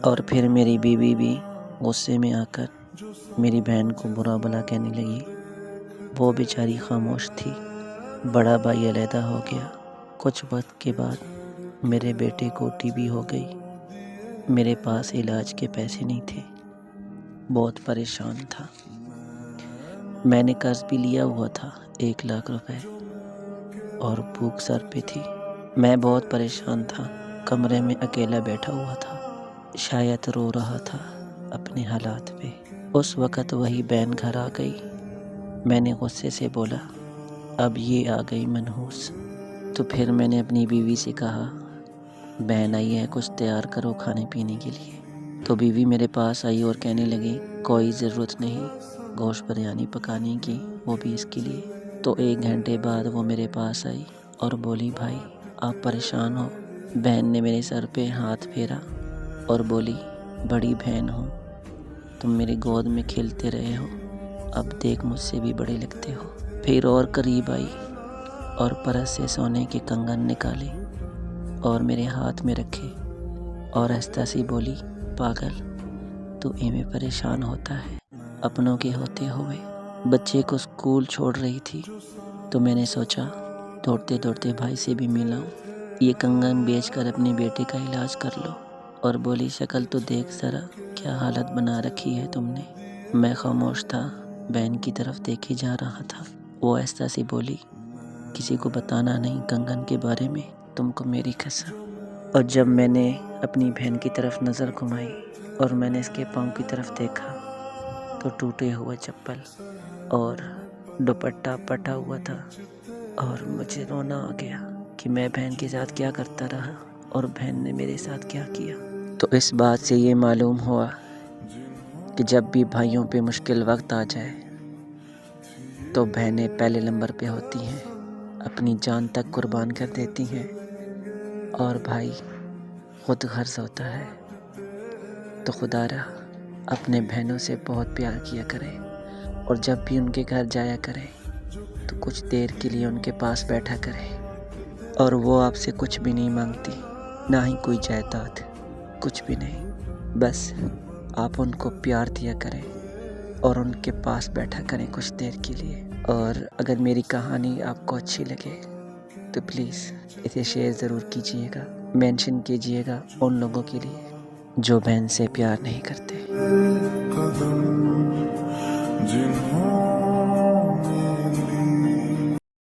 اور پھر میری بیوی بھی غصے میں آ کر میری بہن کو برا بھلا کہنے لگی۔ وہ بیچاری خاموش تھی۔ بڑا بھائی علیحدہ ہو گیا۔ کچھ وقت کے بعد میرے بیٹے کو ٹی بی ہو گئی۔ میرے پاس علاج کے پیسے نہیں تھے، بہت پریشان تھا۔ میں نے قرض بھی لیا ہوا تھا 1,00,000 روپے، اور بھوک سر پہ تھی۔ میں بہت پریشان تھا، کمرے میں اکیلا بیٹھا ہوا تھا، شاید رو رہا تھا اپنے حالات پہ۔ اس وقت وہی بہن گھر آ گئی۔ میں نے غصے سے بولا، اب یہ آ گئی منحوس۔ تو پھر میں نے اپنی بیوی سے کہا، بہن آئی ہے، کچھ تیار کرو کھانے پینے کے لیے۔ تو بیوی میرے پاس آئی اور کہنے لگی، کوئی ضرورت نہیں گوشت بریانی پکانے کی، وہ بھی اس کے لیے۔ تو 1 گھنٹے بعد وہ میرے پاس آئی اور بولی، بھائی آپ پریشان ہو؟ بہن نے میرے سر پہ ہاتھ پھیرا اور بولی، بڑی بہن ہوں، تم میری گود میں کھیلتے رہے ہو، اب دیکھ مجھ سے بھی بڑے لگتے ہو۔ پھر اور قریب آئی اور پرس سے سونے کے کنگن نکالے اور میرے ہاتھ میں رکھے اور آہستہ سی بولی، پاگل تو ایویں پریشان ہوتا ہے اپنوں کے ہوتے ہوئے۔ بچے کو اسکول چھوڑ رہی تھی تو میں نے سوچا دوڑتے دوڑتے بھائی سے بھی ملاؤں، یہ کنگن بیچ کر اپنے بیٹے کا علاج کر لو۔ اور بولی، شکل تو دیکھ ذرا، کیا حالت بنا رکھی ہے تم نے۔ میں خاموش تھا، بہن کی طرف دیکھے جا رہا تھا۔ وہ آہستہ سی بولی، کسی کو بتانا نہیں کنگن کے بارے میں، تم کو میری قسم۔ اور جب میں نے اپنی بہن کی طرف نظر گھمائی اور میں نے اس کے پاؤں کی طرف دیکھا تو ٹوٹے ہوئے چپل اور دوپٹہ پٹا ہوا تھا، اور مجھے رونا آ گیا کہ میں بہن کے ساتھ کیا کرتا رہا اور بہن نے میرے ساتھ کیا کیا۔ تو اس بات سے یہ معلوم ہوا کہ جب بھی بھائیوں پہ مشکل وقت آ جائے تو بہنیں پہلے نمبر پہ ہوتی ہیں، اپنی جان تک قربان کر دیتی ہیں، اور بھائی خود غرض ہوتا ہے۔ تو خدا را اپنے بہنوں سے بہت پیار کیا کرے، اور جب بھی ان کے گھر جایا کرے تو کچھ دیر کے لیے ان کے پاس بیٹھا کرے، اور وہ آپ سے کچھ بھی نہیں مانگتی، نہ ہی کوئی جائیداد، کچھ بھی نہیں، بس آپ ان کو پیار دیا کریں اور ان کے پاس بیٹھا کریں کچھ دیر کے لیے۔ اور اگر میری کہانی آپ کو اچھی لگے تو پلیز اسے شیئر ضرور کیجیے گا، مینشن کیجیے گا ان لوگوں کے لیے جو بہن سے پیار نہیں کرتے۔ قدم جنہوں